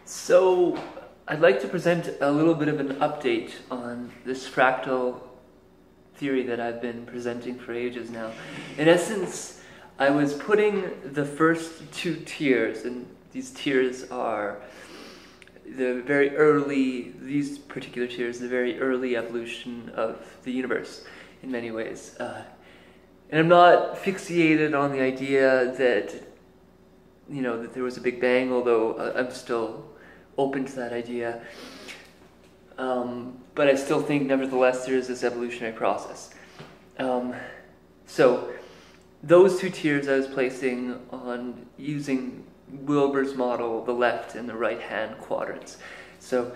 So I'd like to present a little bit of an update on this fractal theory that I've been presenting for ages now. In essence, I was putting the first two tiers, and these tiers are the very early, these particular tiers, the very early evolution of the universe in many ways. And I'm not fixated on the idea that, that there was a Big Bang, although I'm still open to that idea. But I still think, nevertheless, there is this evolutionary process. So those two tiers I was placing on using Wilbur's model, the left and the right hand quadrants. So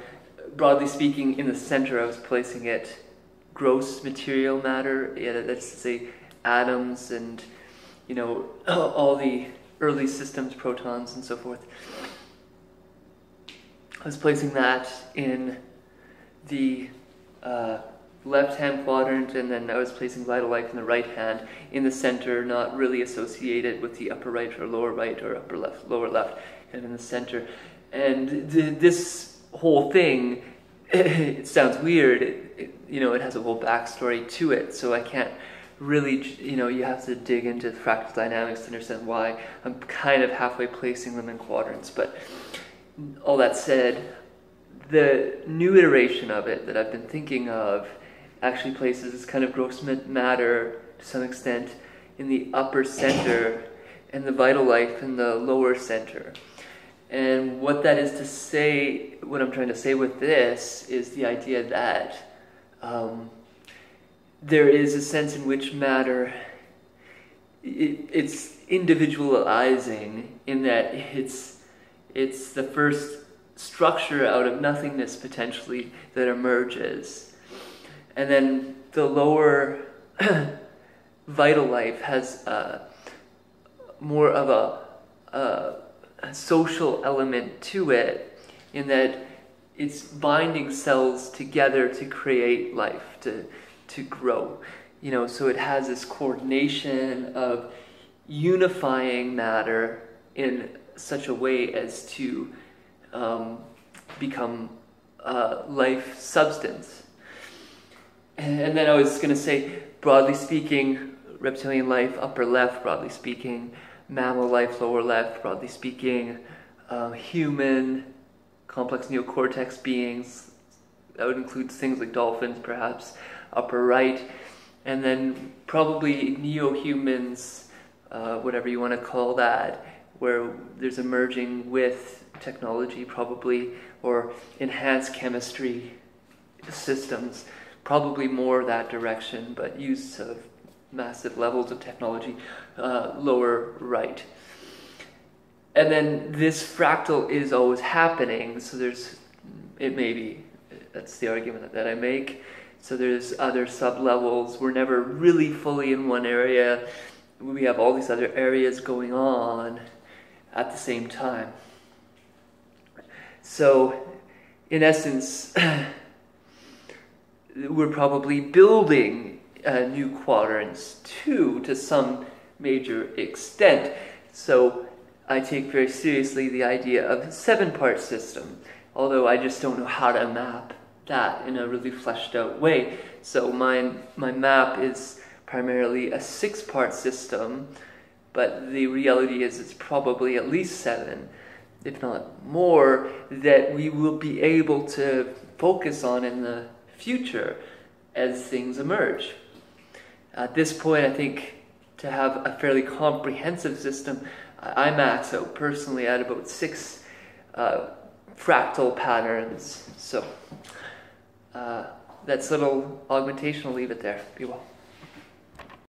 broadly speaking, in the center I was placing it gross material matter, that's to say atoms and all the early systems, protons and so forth. I was placing that in the left-hand quadrant, and then I was placing vital life in the right hand in the center, not really associated with the upper right or lower right or upper left, lower left, kind of in the center. And this whole thing, it sounds weird, it has a whole backstory to it, so I can't really, you have to dig into fractal dynamics to understand why I'm kind of halfway placing them in quadrants. But all that said, the new iteration of it that I've been thinking of actually places this kind of gross matter to some extent in the upper center and the vital life in the lower center. And what that is to say, what I'm trying to say with this is the idea that there is a sense in which matter, it's individualizing in that it's the first structure out of nothingness potentially that emerges. And then the lower vital life has more of a social element to it, in that it's binding cells together to create life, to grow. So it has this coordination of unifying matter in such a way as to become life substance. And then I was going to say, broadly speaking, reptilian life, upper left, broadly speaking, mammal life, lower left, broadly speaking, human, complex neocortex beings, that would include things like dolphins, perhaps, upper right, and then probably neo-humans, whatever you want to call that, where there's emerging with technology probably, or enhanced chemistry systems, probably more that direction, but use of massive levels of technology, lower right. And then this fractal is always happening, so that's the argument that I make. So there's other sub-levels. We're never really fully in one area. We have all these other areas going on at the same time. So, in essence, we're probably building new quadrants too, to some major extent. So I take very seriously the idea of a 7-part system, although I just don't know how to map that in a really fleshed out way. So my map is primarily a 6-part system, but the reality is it's probably at least 7, if not more, that we will be able to focus on in the future as things emerge. At this point, I think to have a fairly comprehensive system, I max out personally at about 6 fractal patterns. So that's little augmentation. I'll leave it there. Be well.